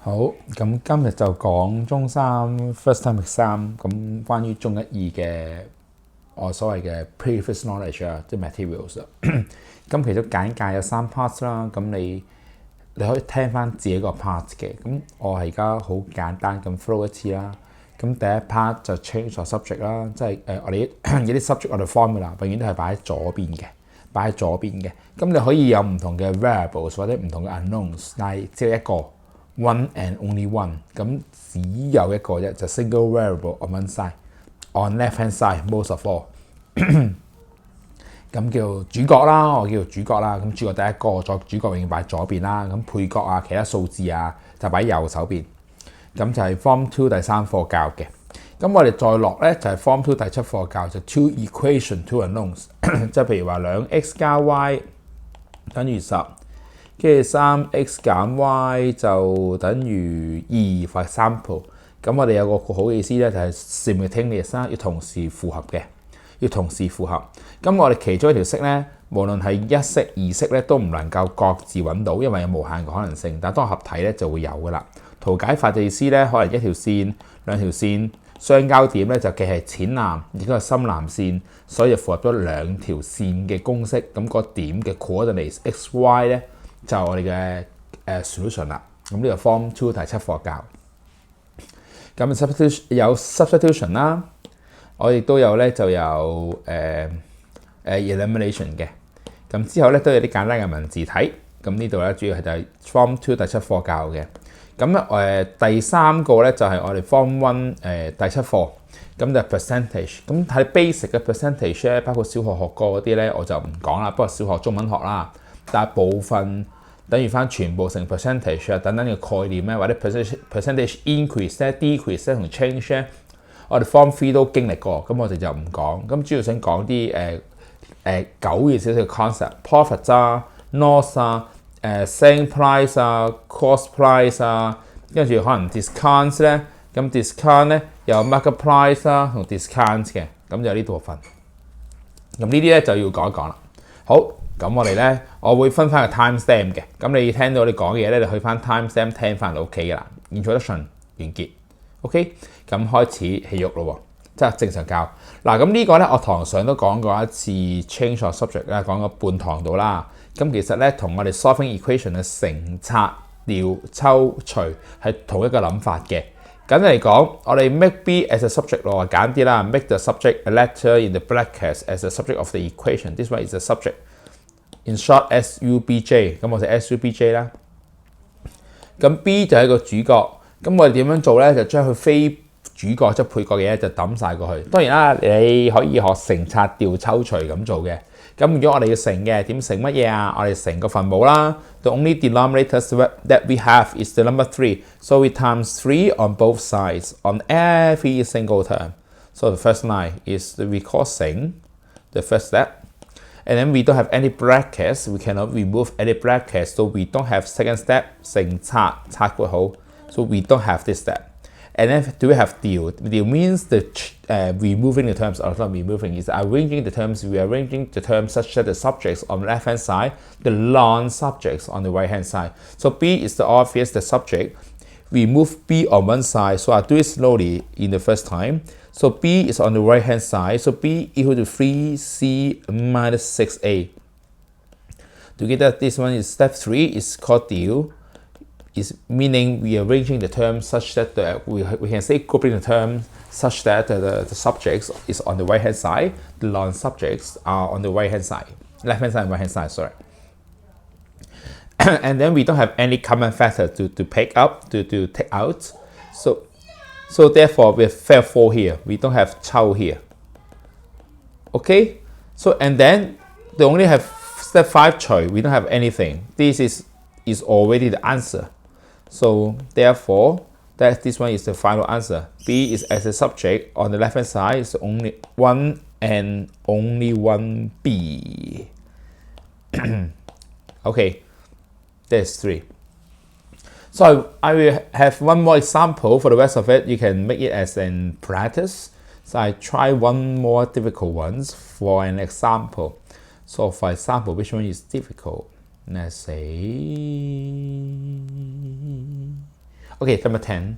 好，咁今日就講中三 first time exam 咁關於中一二嘅我所謂嘅 previous knowledge 啊，即係 materials 啊。咁其中簡介有3 parts 啦，咁你可以聽翻自己個 part 嘅。咁我係而家好簡單咁 flow 一次啦。咁第一 part 就 change the subject 啦，即係我哋有啲 subject 我哋 formula 永遠都係擺喺左邊嘅，咁你可以有唔同嘅 variables 或者唔同嘅 unknowns， 但係只有一個。One and only one， 咁只有一個啫，就 single variable on one side，on left hand side most of all 咁叫主角啦，我叫做主角啦。咁主角第一個，再主角永遠擺左邊啦。咁配角啊，其他數字啊就擺右手邊。咁就係 Form 2第3課教嘅。咁我哋再落咧就係 Form 2第7課教就 two equation two unknowns， 即係譬如話2x 加 y 等於10。跟住 3x 減 y 就等於2 for example。咁我哋有個好意思咧，就係 Simultaneous 啦，要同時符合嘅，咁我哋其中一條式咧，無論係一式二式咧，都唔能夠各自揾到，因為有無限嘅可能性。但係當合體咧就會有噶啦。圖解法嘅意思咧，可能一條線、兩條線相交點咧，就既係淺藍，亦都係深藍線，所以就符合咗兩條線嘅公式。咁個點嘅 coordinates x y 咧，就我哋嘅solution 啦。咁呢個 Form 2第7課教。咁有 substitution 啦，我亦都有咧就有elimination 嘅。咁之後咧都有啲簡單嘅文字題。咁呢度咧主要係就係 Form 2第7課教嘅。咁第三個咧就係我哋 Form 1第7課。咁就 percentage。咁睇 basic 嘅 percentage 咧，包括小學學過嗰啲咧，我就唔講啦。不過小學中文學啦。但係部分等於翻全部成 percentage 啊等等嘅概念咧，或者 percentage increase 咧、decrease 咧同 change 咧，我哋 Form 3都經歷過，咁我哋就唔講。咁主要想講啲久嘅少少 concept，profit 啊、loss 啊、selling price 啊、cost price 啊，跟住可能 discount 咧，咁 discount 咧有 market price 啊同 discount 嘅，咁就呢部分。咁呢啲咧就要講一講啦。好。咁我哋咧，我會分翻個 timestamp 嘅。咁你聽到我哋講嘅嘢咧，你去翻 timestamp 聽翻就 OK 噶啦。Introduction 完結 ，OK。咁開始起喐咯喎，即係正常教。嗱，咁呢個咧，我堂上都講過一次 change of subject 啦，講過半堂度啦。咁其實咧，同我哋 solving equation 嘅乘、拆、調、抽、除係同一個諗法嘅。簡單嚟講，我哋 make B as a subject 咯，簡啲啦 ，make the subject a letter in the brackets as a subject of the equation. This one is the subject。In short, SUBJ， 咁我就 SUBJ 啦。咁 B 就係一個主角，咁我哋點樣做咧？就將佢非主角即係配角嘅嘢就抌晒過去。當然啦，你可以學乘、拆、調、抽、除咁做嘅。咁如果我哋要乘嘅，點乘乜嘢啊？我哋乘個分母啦。The only denominators that we have is the number 3. So we times 3 on both sides on every single term. So the first line is we call 乘 the first step.And then we don't have any brackets. We cannot remove any brackets. So we don't have second step. 乘、拆會好。So we don't have this step. And then do we have 調? 調 means the removing the terms. Or not removing, is arranging the terms. Rearranging the terms such that the subjects on the left hand side, the non-subjects on the right hand side. So B is the obvious, the subject. We move B on one side. So I'll do it slowly in the first time.So B is on the right hand side. So B equal to 3C minus 6A. To get that, this one is step 3 is called deal. Is meaning rearranging the terms such that we can say grouping the terms such that the subjects is on the right hand side. The non-subjects are on the right hand side. Left hand side and right hand side, sorry. And then we don't have any common factor to pick up, to take out. So therefore, we have 4 here. We don't have 抽 here. Okay? So, and then, they only have step 5 除. We don't have anything. This is already the answer. So, therefore, this one is the final answer. B is as a subject. On the left-hand side is only 1 and only 1 B. Okay. There's 3.So I will have one more example. For the rest of it, you can make it as in practice. So I try one more difficult ones for an example. So for example, which one is difficult? Let's say, Okay, number 10.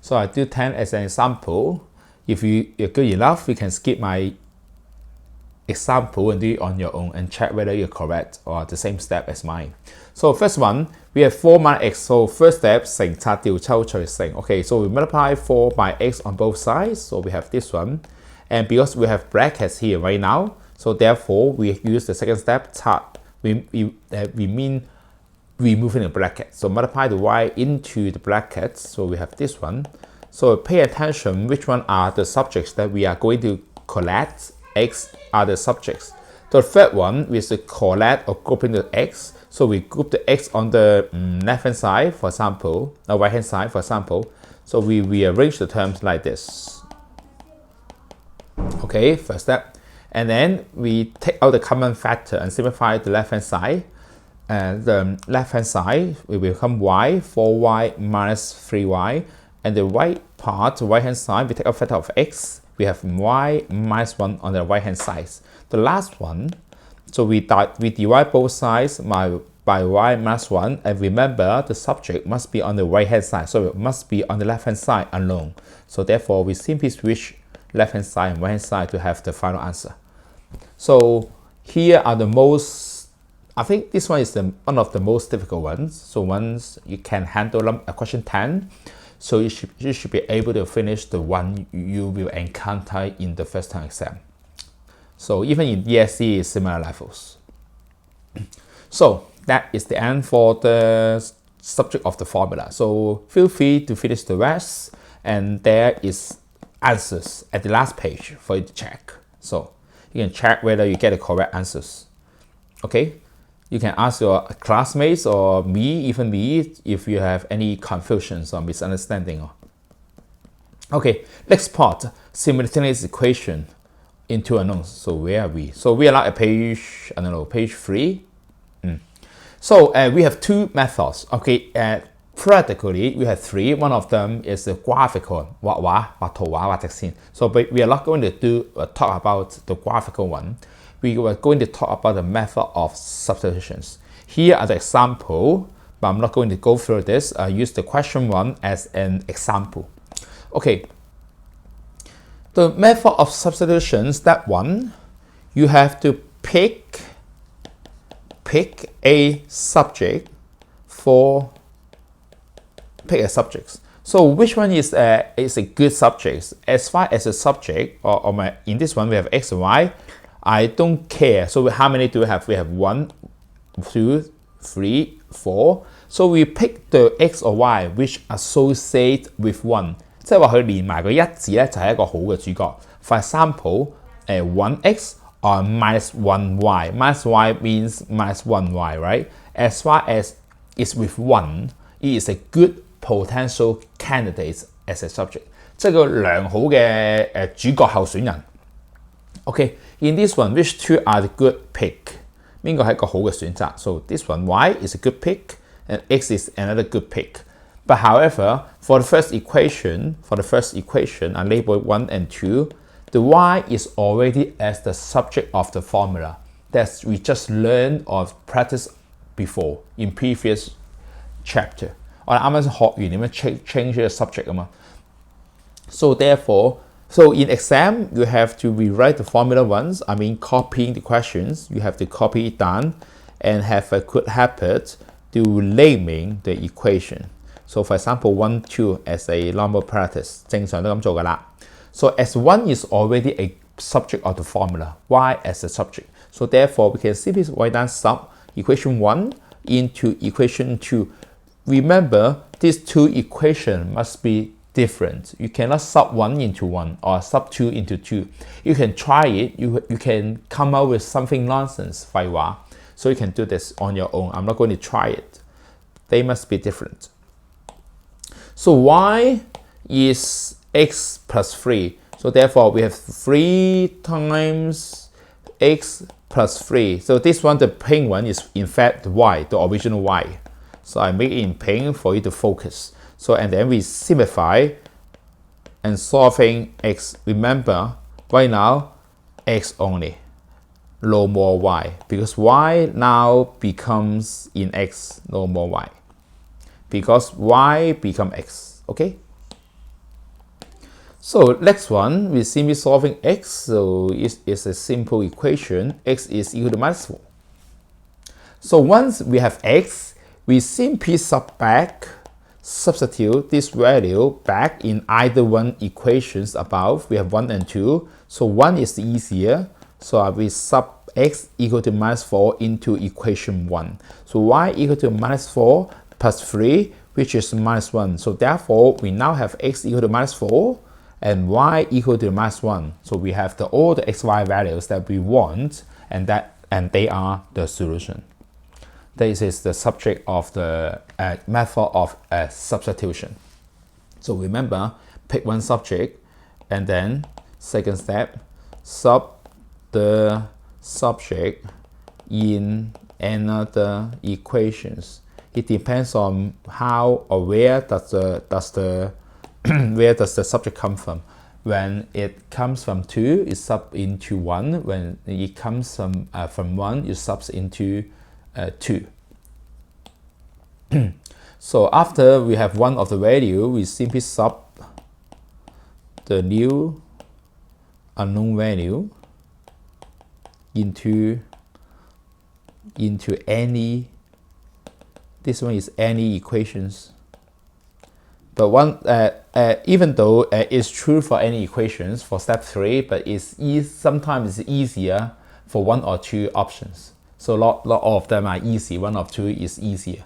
So I do 10 as an example. If you're good enough, you can skip my example and do it on your own and check whether you're correct or the same step as mine. So first one, we have 4 minus x. So first step, 乘拆掉抽除乘. Okay, so we multiply 4 by x on both sides. So we have this one. And because we have brackets here right now, so therefore we use the second step, 拆. We mean removing the bracket. So multiply the y into the brackets. So we have this one. So pay attention which one are the subjects that we are going to collect. X are the subjects. The third one is the collect or grouping the x. So we group the x on the left hand side, for example, or right hand side, for example. So we rearrange the terms like this. Okay, first step. And then we take out the common factor and simplify the left hand side. And the left hand side will become y, 4y minus 3y. And the right part, the right hand side, we take out factor of x. We have y minus 1 on the right hand side. The last one, so we divide both sides by y minus 1, and remember the subject must be on the right hand side, so it must be on the left hand side alone. So therefore we simply switch left hand side and right hand side to have the final answer. So here are the most, I think this one is one of the most difficult ones. So once you can handle a question 10, so you should be able to finish the one you will encounter in the first time exam. So even in ESE, similar levels. So that is the end for the subject of the formula. So feel free to finish the rest, and there is answers at the last page for you to check. So you can check whether you get the correct answers. Okay. You can ask your classmates or me, even me, if you have any confusions or misunderstanding. Okay, next part, simultaneous equation in two unknowns. So where are we? So we are now at page, I don't know, page 3. So we have two methods. Okay, practically we have 3. One of them is the graphical, 畫圖畫直線. So but we are not going to talk about the graphical one. We were going to talk about the method of substitutions. Here are the example, but I'm not going to go through this. I use the question 1 as an example. Okay. The method of substitution, step 1, you have to pick a subject pick a subject. So which one is a good subject? As far as a subject, in this one we have x and y. I don't care. So how many do we have? We have 1, 2, 3, 4. So we pick the x or y which associate with 1. 即係話佢連埋個一字咧就係一個好嘅主角。For example, 1x or minus 1y. Minus y means minus 1y, right? As far as it's with 1, it is a good potential candidate as a subject. 即係個良好嘅主角候選人。Okay, in this one, which two are the good pick? 邊個係一個好嘅選擇? So this one, y is a good pick, and x is another good pick. But however, for the first equation, I label 1 and 2, the y is already as the subject of the formula that we just learned or practiced before in previous chapter. 我哋啱啱學完點樣 change the subject 啊嘛。So therefore, so in exam, you have to rewrite the formula once. I mean, copying the questions. You have to copy it down and have a good habit to naming the equation. So for example, 1, 2 as a normal practice. 正常都咁做㗎啦。So as 1 is already a subject of the formula, y as a subject. So therefore, we can simply write down sub equation 1 into equation 2. Remember, these two equations must be different. You cannot sub 1 into 1 or sub 2 into 2. You can try it. You can come up with something nonsense, 廢話. So you can do this on your own. I'm not going to try it. They must be different. So y is x plus 3. So therefore, we have 3 times x plus 3. So this one, the pink one, is in fact the y, the original y. So I make it in pink for you to focus. So and then we simplify and solving x. Remember, right now, x only. No more y. Because y now becomes in x, no more y. because y become x, okay? So next one, we're simply solving x, so it's a simple equation, x is equal to minus 4. So once we have x, we simply substitute this value back in either one equations above. We have 1 and 2, so 1 is easier, so we sub x equal to minus 4 into equation 1. So y equal to minus 4 plus 3, which is minus 1. So therefore, we now have x equal to minus 4 and y equal to minus 1. So we have all the xy values that we want, and they are the solution. This is the subject of the method of substitution. So remember, pick one subject, and then second step, sub the subject in another equations. It depends on how or where does the where does the subject come from. When it comes from 2, you sub into 1. When it comes from 1, you sub into 2. So after we have one of the value, we simply sub the new unknown value into any, this one is any equations. But one, even though it's true for any equations for step 3, but sometimes it's easier for 1 or 2 options. So lot of them are easy, 1 of 2 is easier.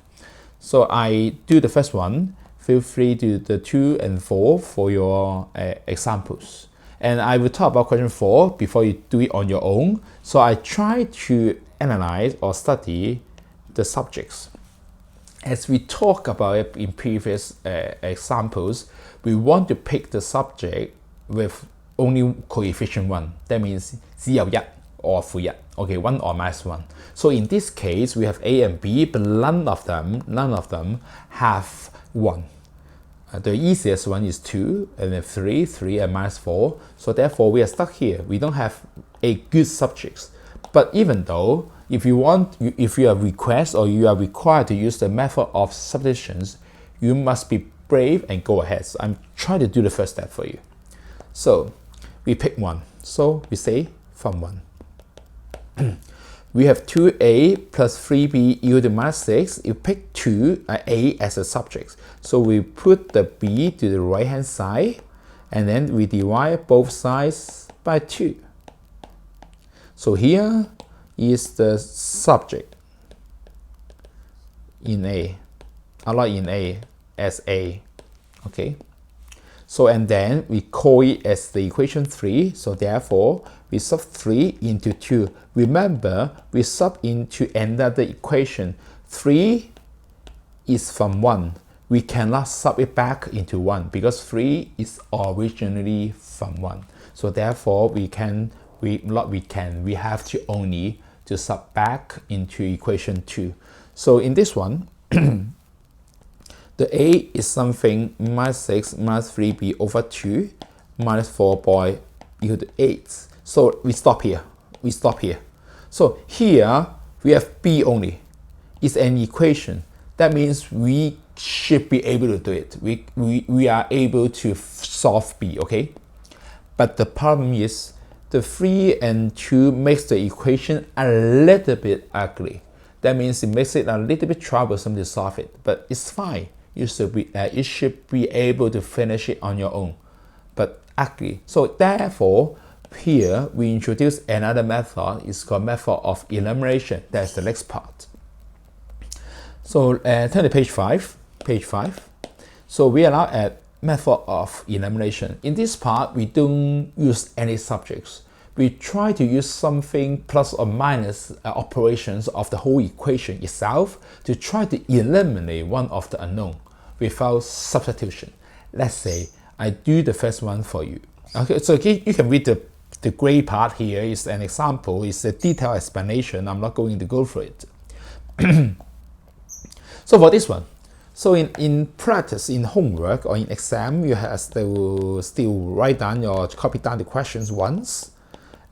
So I do the first one. Feel free to do the 2 and 4 for your examples. And I will talk about question 4 before you do it on your own. So I try to analyze or study the subjects. As we talked about it in previous examples, we want to pick the subject with only coefficient 1. That means 只有1 or 負1. Okay, 1 or minus 1. So in this case, we have A and B, but none of them have 1. The easiest one is 2, and then 3 and minus 4. So therefore, we are stuck here. We don't have a good subjects. But even though, if you are request or you are required to use the method of substitutions, you must be brave and go ahead. So I'm trying to do the first step for you. So we pick 1. So we say from 1. We have 2a plus 3b equal to minus 6. You pick 2a as a subject. So we put the b to the right hand side, and then we divide both sides by 2. So here is the subject in A, not in A, as A, okay? So, and then we call it as the equation 3, so therefore, we sub 3 into 2. Remember, we sub into another equation. 3 is from 1. We cannot sub it back into 1 because 3 is originally from 1. So therefore, we have to only to sub back into equation 2. So in this one, the A is something minus 6 minus 3b over 2 minus 4 by equal to 8. So we stop here. So here we have B only. It's an equation. That means we should be able to do it. We are able to solve B, okay? But the problem is the 3 and 2 makes the equation a little bit ugly. That means it makes it a little bit troublesome to solve it, but it's fine. You should be able to finish it on your own, but ugly. So therefore, here we introduce another method. It's called method of elimination. That's the next part. So turn to page 5. So we are now at method of elimination. In this part, we don't use any subjects. We try to use something plus or minus operations of the whole equation itself to try to eliminate one of the unknown without substitution. Let's say I do the first one for you. Okay, so you can read the gray part here. Is an example. It's a detailed explanation. I'm not going to go through it. So for this one, so in practice, in homework or in exam, you have to still write down copy down the questions once,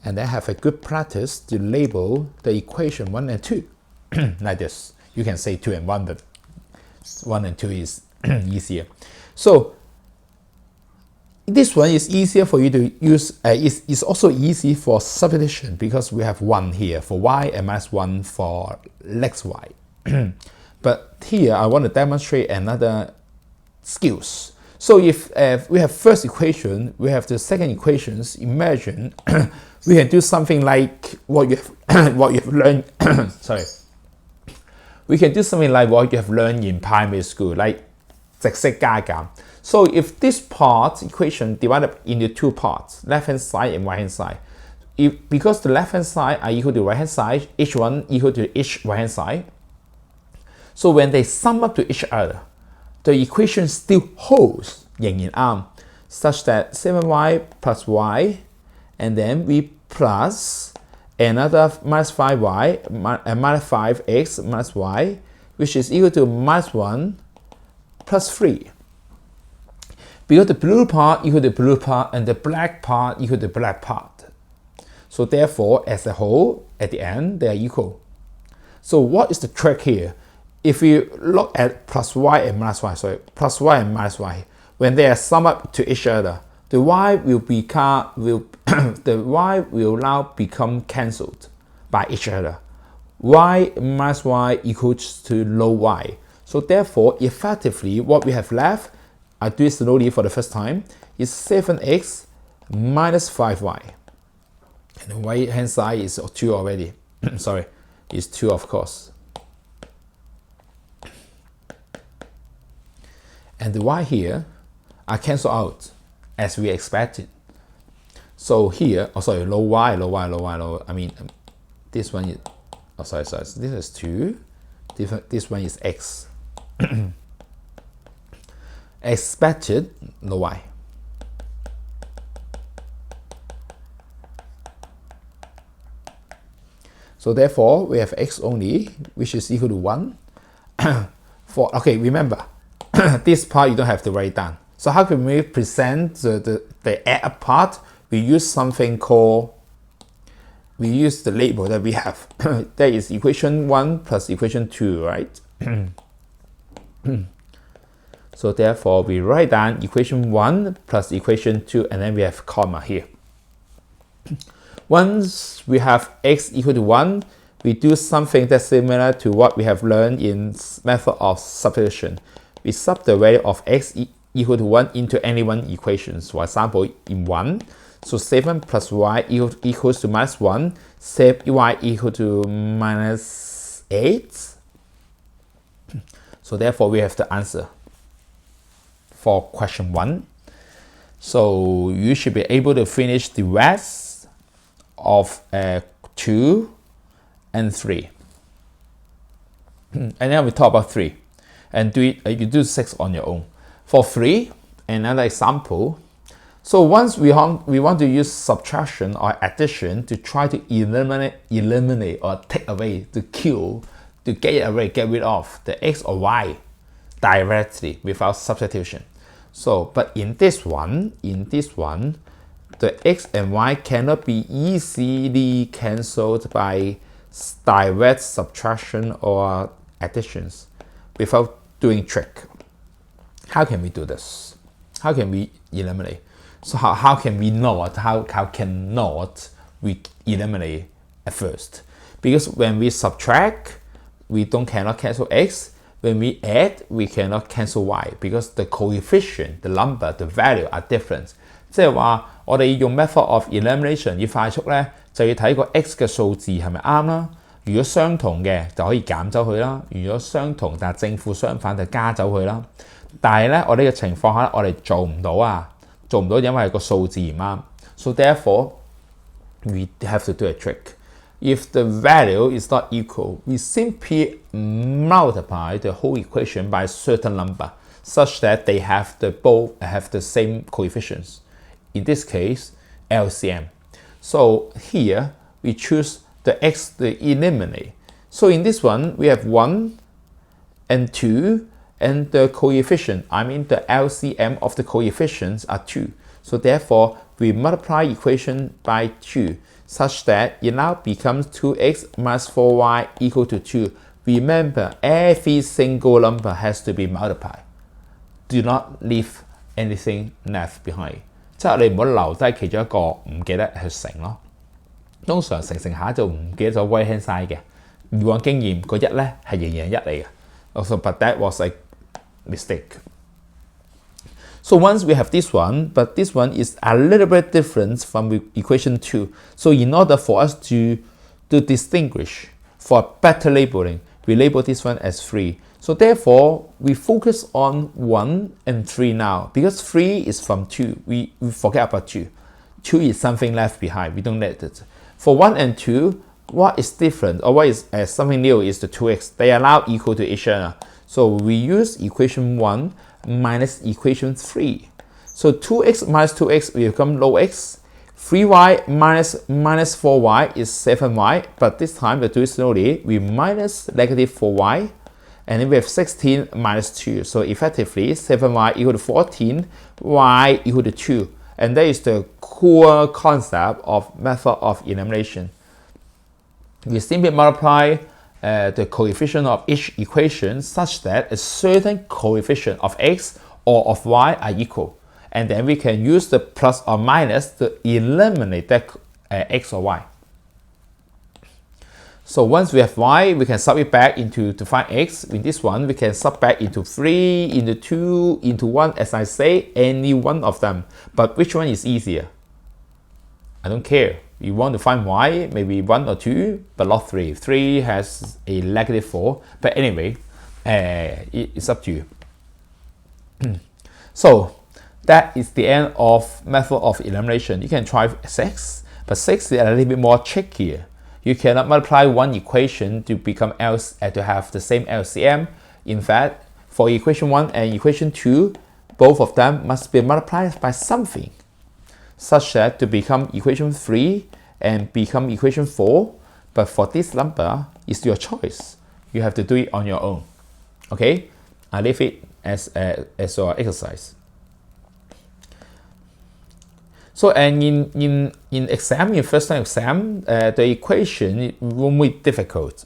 and then have a good practice to label the equation 1 and 2. Like this. You can say 2 and 1, but 1 and 2 is easier. So this one is easier for you to use. It's also easy for substitution because we have 1 here for y and -1 for next y. But here I want to demonstrate another skills. So if we have first equation, we have the second equations. Imagine we can do something like what you have learned. Sorry. We can do something like what you have learned in primary school, like 直式加減. So if this part equation divided into 2 parts, left hand side and right hand side, because the left hand side are equal to right hand side, each one equal to each right hand side. So when they sum up to each other, the equation still holds 仍然啱 such that 7y plus y, and then we plus another minus 5y and minus 5x minus y, which is equal to -1 plus 3. Because the blue part equal to blue part and the black part equal to black part. So therefore, as a whole, at the end, they are equal. So what is the trick here? If you look at plus y and minus y, when they are summed up to each other, the y will now become cancelled by each other. Y minus y equals to no y. So therefore, effectively, what we have left, I do it slowly for the first time, is 7x minus 5y. And the right hand side is 2 already. Sorry, it's 2 of course. And the y here are cancelled out as we expected. So here, low y, I mean, this one is, this is 2, this one is x. Expected, low y. So therefore, we have x only, which is equal to 1. Okay, remember, this part you don't have to write down. So how can we present the add part? We use something called, we use the label that we have. That is equation 1 plus equation 2, right? So therefore, we write down equation 1 plus equation 2, and then we have comma here. Once we have x equal to 1, we do something that's similar to what we have learned in method of substitution. We sub the value of x equal to 1 into any one equations. For example, in 1, so 7 plus y equals to -1, set y equal to -8. So therefore, we have the answer for question 1. So you should be able to finish the rest of 2 and 3. And then we talk about 3. And do it, you do 6 on your own. For 3, another example. So once we want to use subtraction or addition to try to eliminate or take away, to kill, to get rid of the x or y directly without substitution. So, but in this one, the x and y cannot be easily cancelled by direct subtraction or additions without doing trick. How can we do this? How can we eliminate? So how can we not? How cannot we eliminate at first? Because when we subtract, we cannot cancel x. When we add, we cannot cancel y because the coefficient, the number, the value are different. 即係話我哋用 method of elimination 要快速咧，就要睇個 x 嘅數字係咪啱啦。如果相同嘅就可以減走佢啦。如果相同但係正負相反就加走佢啦。但係咧，我呢個情況下我哋做唔到啊，做唔到因為個數字唔啱。So therefore, we have to do a trick. If the value is not equal, we simply multiply the whole equation by a certain number, such that they both have the same coefficients. In this case, LCM. So here we choose the x to eliminate. So in this one, we have 1 and 2, and the coefficient, I mean the LCM of the coefficients are 2. So therefore, we multiply equation by 2, such that it now becomes 2x minus 4y equal to 2, remember every single number has to be multiplied. Do not leave anything left behind. 即係你唔好留低其中一個唔記得去乘咯。通常乘下就唔記得咗 right hand side 嘅。以往經驗個一咧係仍然係一嚟嘅。Also, but that was a mistake. So once we have this one, but this one is a little bit different from equation 2. So in order for us to distinguish for better labeling, we label this one as 3. So therefore, we focus on 1 and 3 now. Because 3 is from 2, we forget about 2. 2 is something left behind, we don't let it. For 1 and 2, what is different or what is something new is the 2x. They are now equal to each other. So we use equation 1 minus equation 3. So 2x minus 2x will become log x. 3y minus 4y is 7y. But this time we do it slowly. We minus negative 4y. And then we have 16 minus 2. So effectively, 7y equal to 14, y equal to 2. And that is the core concept of method of elimination. We simply multiply the coefficient of each equation such that a certain coefficient of x or of y are equal. And then we can use the plus or minus to eliminate that x or y. So once we have y, we can sub it back into to find x. In this one, we can sub back into 3, into 2, into 1, as I say, any one of them. But which one is easier? I don't care. You want to find y, maybe 1 or 2, but not 3. 3 has a negative 4. But anyway, it's up to you. So that is the end of method of elimination. You can try 6, but 6 is a little bit more trickier. You cannot multiply one equation to become to have the same LCM. In fact, for equation 1 and equation 2, both of them must be multiplied by something, such that to become equation 3 and become equation 4. But for this number, it's your choice. You have to do it on your own. Okay, I leave it as your exercise. So and in exam, in first time exam, the equation won't be difficult.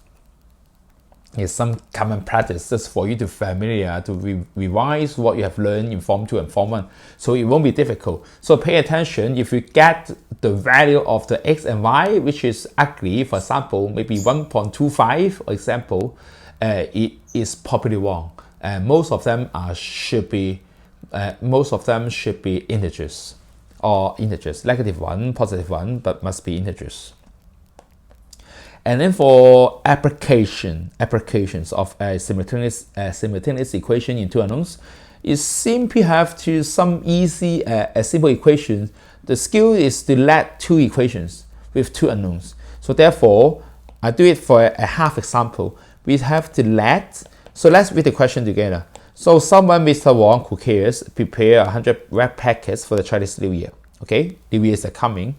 It's some common practice just for you to familiar to revise what you have learned in Form 2 and Form 1. So it won't be difficult. So pay attention if you get the value of the x and y, which is ugly, for example, maybe 1.25, for example, it is probably wrong. Most of them should be integers. Or integers, negative 1, positive 1, but must be integers. And then for applications of a simultaneous equation in two unknowns, you simply have to some easy simple equations. The skill is to let two equations with two unknowns. So therefore, I do it for a half example. We have to let, so let's read the question together. So someone, Mr. Wong, who cares, prepare 100 wrap packets for the Chinese New Year. Okay, New Year's are coming.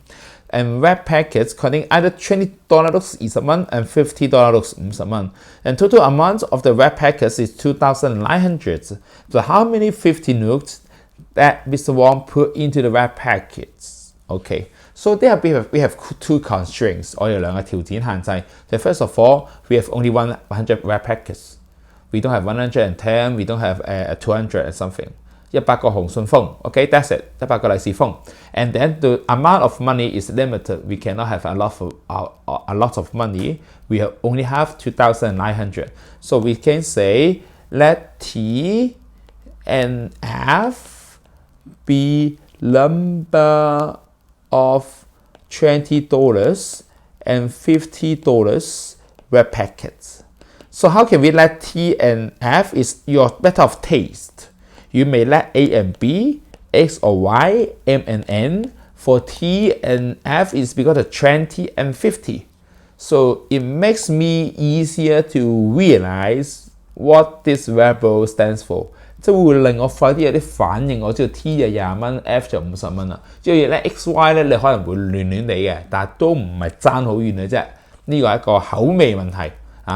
And wrap packets containing either $20 looks 20蚊 and $50 looks 50蚊. And total amount of the wrap packets is 2,900. So how many 50 notes that Mr. Wong put into the wrap packets? Okay, so there we have two constraints. 我有兩個條件限制. So first of all, we have only 100 wrap packets. We don't have 110, we don't have 200 and something. 100個紅信封, okay, that's it. 100個利是封. And then the amount of money is limited. We cannot have a lot of money. We only have 2,900. So we can say let T and F be number of $20 and $50 wrap packets. So how can we let T and F is your matter of taste. You may let A and B, X or Y, M and N. For T and F is because of 20 and 50. So it makes me easier to realize what this variable stands for. 即係會令我快啲有啲反應，我知道 T 就20蚊 ，F 就50蚊啦。之後咧 X、Y 咧，你可能會亂亂地嘅，但係都唔係爭好遠嘅啫。呢個係一個口味問題。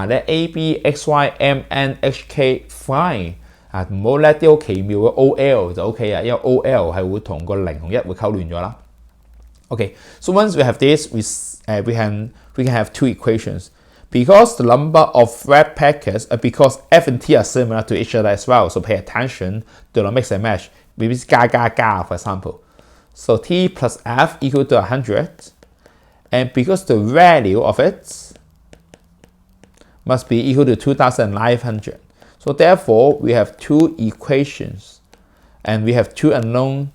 咧 A、B、X、Y、M、N、H、K fine 唔好咧啲好奇妙嘅 OL 就 OK 啊，因為 OL 係會同個0同1會溝亂咗啦。Okay, so once we have this, we can have two equations. Because the number of web packets, because F and T are similar to each other as well, so pay attention, do not mix and match. Maybe it's ga, for example. So T plus F equal to 100, and because the value of it must be equal to 2,900. So therefore, we have two equations, and we have two unknown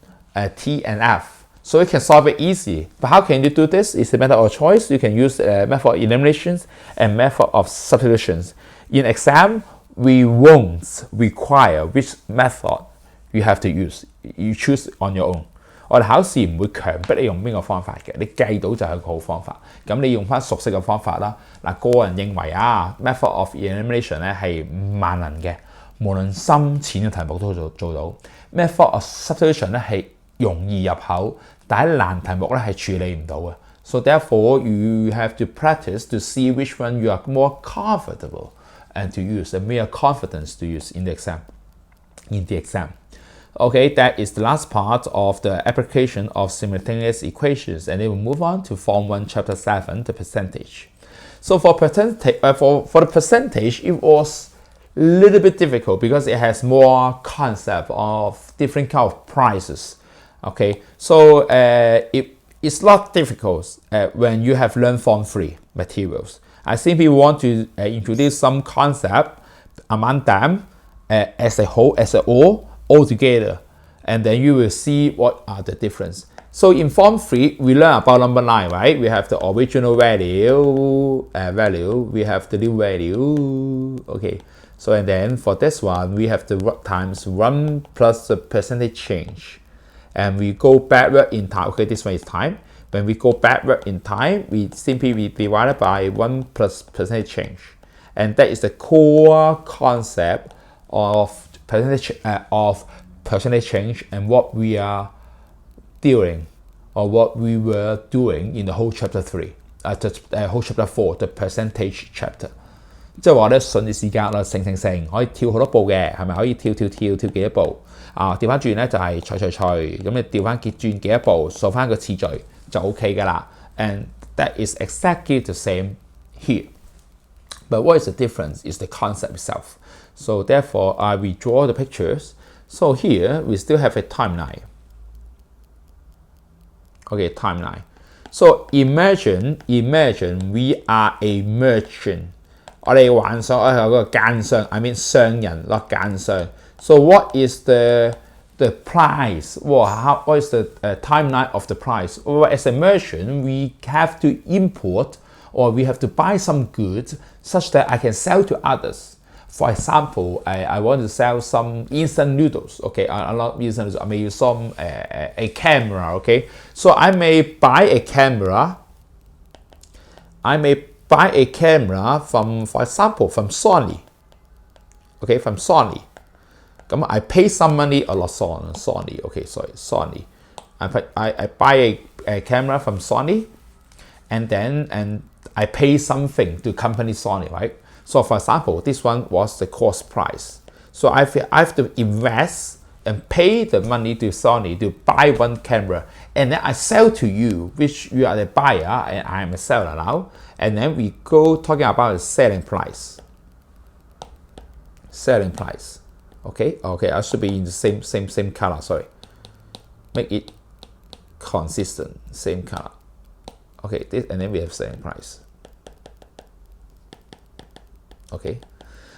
T and F. So you can solve it easy. But how can you do this? It's a matter of choice. You can use method of eliminations and method of substitutions. In exam, we won't require which method you have to use. You choose on your own. 我哋考試唔會強迫你用邊個方法嘅，你計到就係個好方法。咁你用翻熟悉嘅方法啦。嗱，個人認為啊 ，method of elimination 咧係萬能嘅，無論深淺嘅題目都做到。method of substitution 咧係容易入口，但係難題目咧係處理唔到嘅。So therefore, you have to practice to see which one you are more comfortable and to use, and more confidence to use in the exam. Okay, that is the last part of the application of simultaneous equations, and then we'll move on to Form 1, Chapter 7, the percentage. So for the percentage, it was a little bit difficult because it has more concept of different kind of prices. Okay, so it's not difficult when you have learned Form 3 materials. I simply want to introduce some concept among them as a whole, as a all together, and then you will see what are the difference. So in Form 3, we learn about number 9, right? We have the original value, we have the new value, okay. So and then for this one, we have the times 1 plus the percentage change. And we go backward in time, okay, this one is time. When we go backward in time, we simply divide it by 1 plus percentage change. And that is the core concept of percentage change and what we are doing or what we were doing in the whole chapter 3, whole chapter 4, the percentage chapter. 即係話咧，順住時間啦，乘，可以跳好多步嘅，係咪？可以跳幾多步啊？調翻轉咧就係除，咁你調翻轉幾多步，數翻個次序就 OK 㗎啦。And that is exactly the same here. But what is the difference is the concept itself. So therefore, I redraw the pictures. So here we still have a timeline. Okay, timeline. So imagine we are a merchant. 我哋幻想我係個奸商 ，I mean 商人 not 奸商。So what is the price? What is the timeline of the price? Well, as a merchant, we have to import or we have to buy some goods such that I can sell to others. For example, I want to sell some instant noodles. Okay, not instant noodles. I may use some a camera. Okay, so I may buy a camera. From, for example, from Sony. Okay, from Sony. I pay some money, or not Sony. Okay, sorry, Sony. I buy a camera from Sony, and I pay something to company Sony, right? So for example, this one was the cost price. So I have to invest and pay the money to Sony to buy one camera, and then I sell to you, which you are the buyer and I am a seller now. And then we go talking about the selling price. Okay, I should be in the same color. Sorry, make it consistent, same color. Okay, this, and then we have selling price. Okay,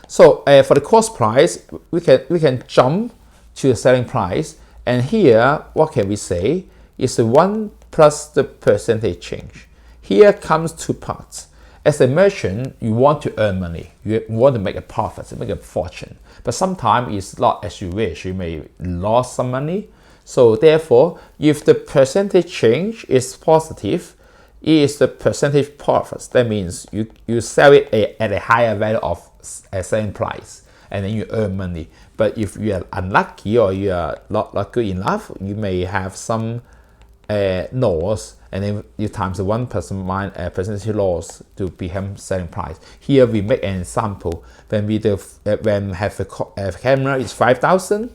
so for the cost price, we can jump to the selling price, and here what can we say is the 1 plus the percentage change. Here comes two parts. As a merchant, you want to earn money. You want to make a profit, make a fortune. But sometimes it's not as you wish. You may lose some money. So therefore, if the percentage change is positive, it is the percentage profits. That means you sell it at a higher value of a selling price, and then you earn money. But if you are unlucky or you are not good enough, you may have some loss, and then you times the 1 percentage loss to become selling price. Here we make an example. When we have a camera is 5,000,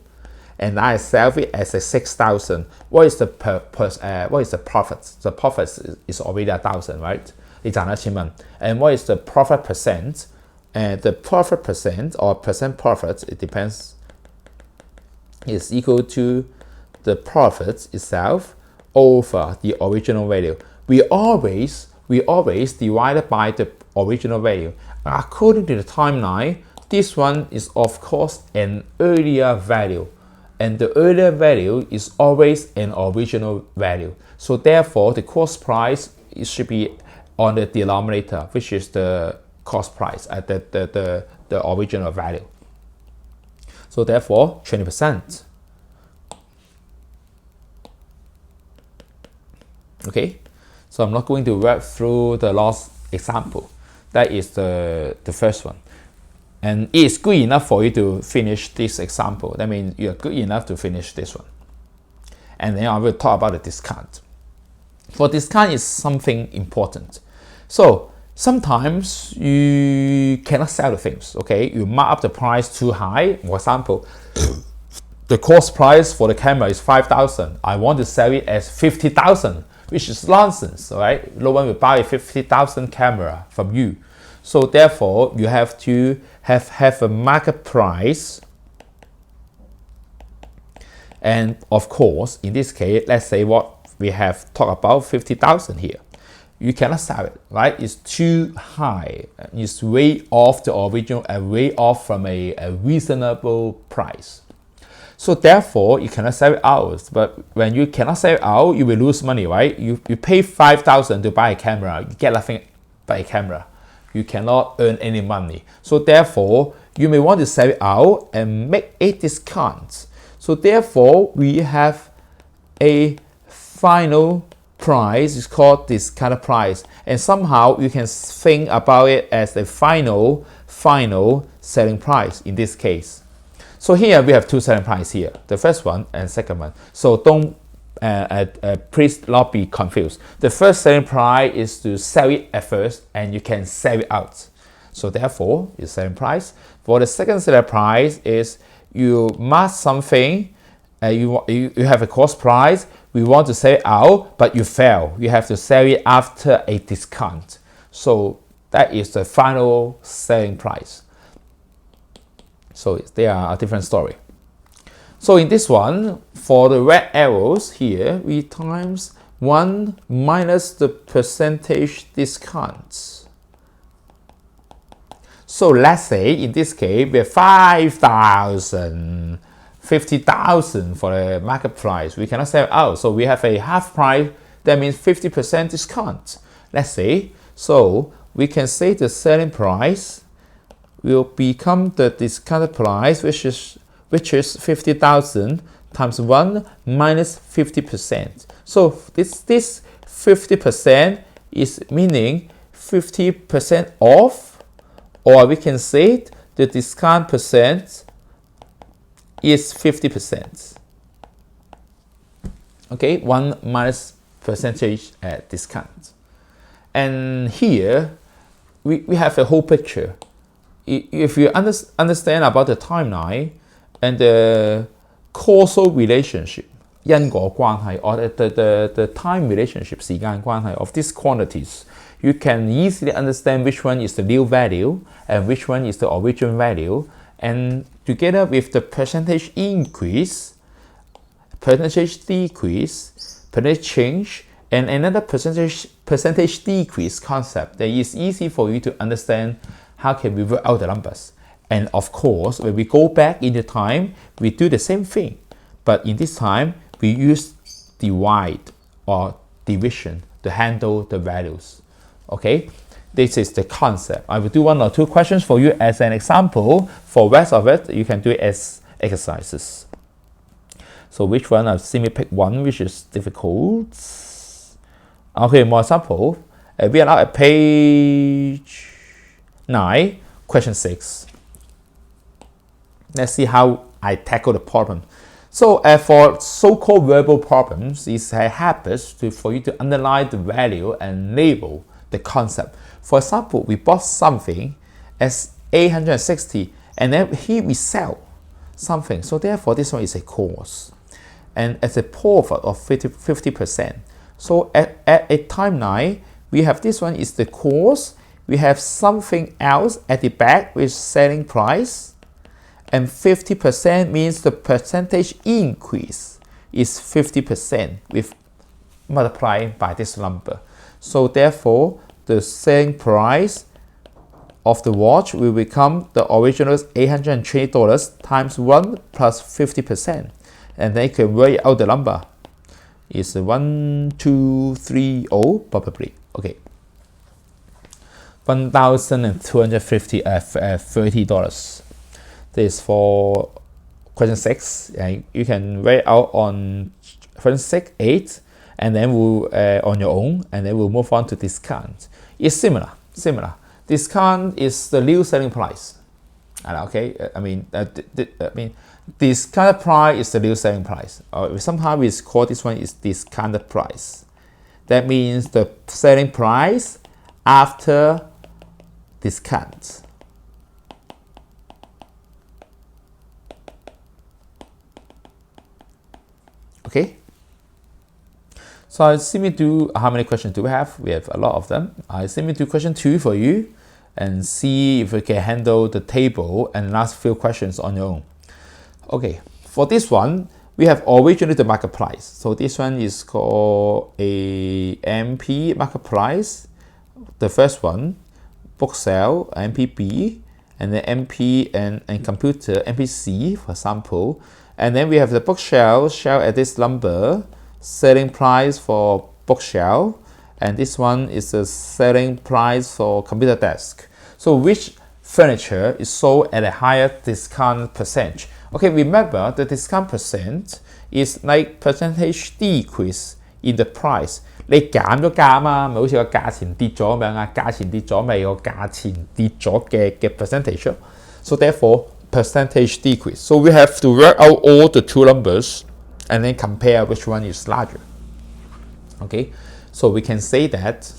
and I sell it as a 6,000. What is the profit? The profit is already 1,000, right? 你賺1000蚊。And what is the profit percent? And the profit percent or percent profit, it depends, is equal to the profit itself over the original value. We always divide by the original value. According to the timeline, this one is of course an earlier value, and the earlier value is always an original value. So therefore, the cost price it should be on the denominator, which is the cost price at the original value. So therefore, 20%. Okay, so I'm not going to work through the last example. That is the first one. And it is good enough for you to finish this example. That means you are good enough to finish this one. And then I will talk about the discount. For discount is something important. So sometimes you cannot sell the things, okay? You mark up the price too high. For example, the cost price for the camera is 5,000. I want to sell it as 50,000, which is nonsense, all right? No one will buy a 50,000 camera from you. So therefore, you have to have a market price. And of course, in this case, let's say what we have talked about, 50,000 here. You cannot sell it, right? It's too high. It's way off the original and way off from a reasonable price. So therefore, you cannot sell it out. But when you cannot sell it out, you will lose money, right? You pay 5,000 to buy a camera. You get nothing but a camera. You cannot earn any money. So therefore, you may want to sell it out and make a discount. So therefore, we have a final price. It's called discounted price. And somehow you can think about it as a final selling price in this case. So here we have two selling prices here, the first one and second one. So don't please not be confused. The first selling price is to sell it at first, and you can sell it out. So therefore, it's selling price. For the second selling price is you mark something, you have a cost price. We want to sell it out, but you fail. You have to sell it after a discount. So that is the final selling price. So they are a different story. So in this one, for the red arrows here, we times 1 minus the percentage discounts. So let's say in this case, we have 5,000, 50,000 for the market price. We cannot sell out. So we have a half price. That means 50% discount. Let's say, so we can say the selling price will become the discounted price, which is 50,000 times 1 minus 50%. So this 50% is meaning 50% off, or we can say the discount percent is 50%. Okay, 1 minus percentage discount. And here we have a whole picture. If you understand about the timeline and the causal relationship, 因果關係, or the time relationship, 時間關係 of these quantities, you can easily understand which one is the new value and which one is the original value. And together with the percentage increase, percentage decrease, percentage change, and another percentage decrease concept, that is easy for you to understand how can we work out the numbers. And of course, when we go back in the time, we do the same thing. But in this time, we use divide or division to handle the values. Okay, this is the concept. I will do 1 or 2 questions for you as an example. For the rest of it, you can do it as exercises. So which one? I'll simply pick one which is difficult. Okay, more example. We are now at page 9, question 6. Let's see how I tackle the problem. So for so-called verbal problems, it's a habit for you to underline the value and label the concept. For example, we bought something as 860, and then here we sell something. So therefore, this one is a cost. And as a profit of 50%. So at a timeline, We have this one is the cost. We have something else at the back with selling price. And 50% means the percentage increase is 50% with multiplied by this number. So therefore, the selling price of the watch will become the original $820 times 1 plus 50%. And then you can work out the number. It's 1230 probably. Okay. $1,230. This is for question 6. You can write out on question 6, 8, and then we'll on your own, and then we'll move on to discount. It's similar. Discount is the new selling price. Okay, discounted price is the new selling price. Sometimes we call this one is discounted price. That means the selling price after discount. Okay. So I simply do, how many questions do we have? We have a lot of them. I simply do question 2 for you and see if we can handle the table and last few questions on your own. Okay, for this one, we have originally the market price. So this one is called a MP market price. The first one, book sale, MPB, and then MP and computer, MPC, for example. And then we have the bookshelf at this number, selling price for bookshelf, and this one is the selling price for computer desk. So which furniture is sold at a higher discount percentage? Okay, remember the discount percent is like percentage decrease in the price. 你減咗價嘛，咪好似個價錢跌咗咁樣啊，價錢跌咗咪個價錢跌咗嘅 percentage。So therefore percentage decrease. So we have to work out all the two numbers and then compare which one is larger. Okay, so we can say that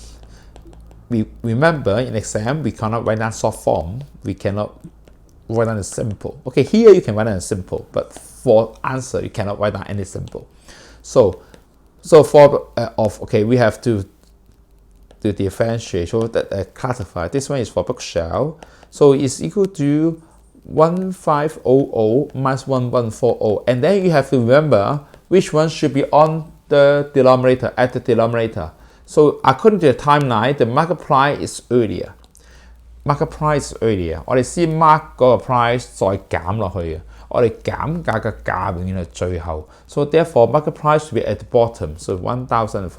we remember in exam we cannot write down short form. We cannot write down a simple. Okay, here you can write down a simple, but for answer you cannot write down any simple. So for okay, we have to differentiate, so that classify. This one is for bookshelf, so it's equal to 1500 minus 1140, and then you have to remember which one should be on the denominator, at the denominator. So according to the timeline, the market price is earlier. Market price is earlier. 我哋先 mark 嗰個 price 再減落去嘅。我哋減價嘅價永遠係最後。So therefore, market price should be at the bottom. So 15,000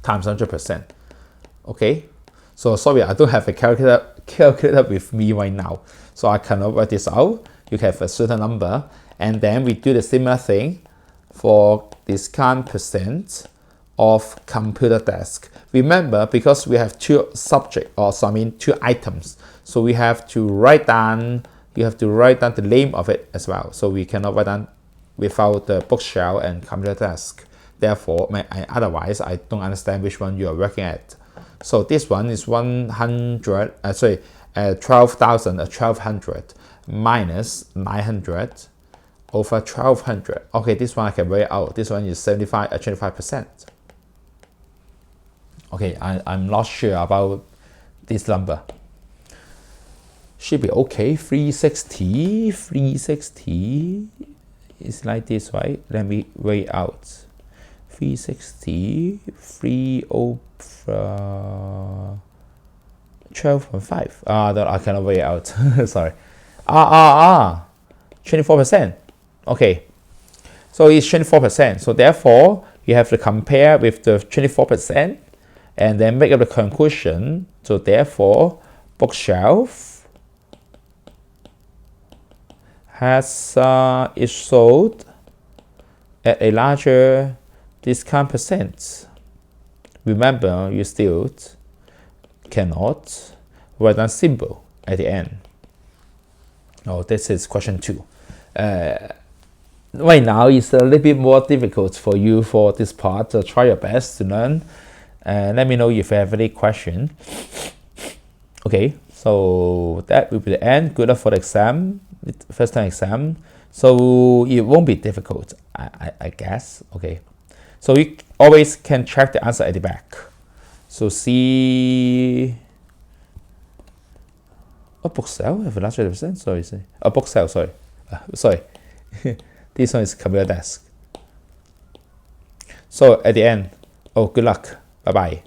times 100%. Okay. So sorry, I don't have a calculator with me right now. So I cannot work this out. You have a certain number. And then we do the similar thing for discount percent of computer desk. Remember, because we have two two items. So we have to write down, you have to write down the name of it as well. So we cannot write down without the bookshelf and computer desk. Therefore, otherwise I don't understand which one you are working at. So this one is 12,000 minus 900 over 1,200. Okay, this one I can weigh out. This one is 25%. Okay, I'm not sure about this number. Should be okay. 360 is like this, right? Let me weigh out. 360, 3 over 12.5. I cannot weigh out. Sorry. 24%. Okay. So it's 24%. So therefore, you have to compare with the 24% and then make up the conclusion. So therefore, bookshelf has is sold at a larger discount percent. Remember, you still cannot write down symbol at the end. Oh, this is question 2. Right now, it's a little bit more difficult for you for this part. So try your best to learn. Let me know if you have any question. Okay, so that will be the end. Good luck for the exam, first time exam. So it won't be difficult, I guess. Okay, So you always can check the answer at the back. So C. Book cell have a large percent. Sorry. Book cell. Sorry. Sorry. This one is computer desk. So at the end, good luck. Bye bye.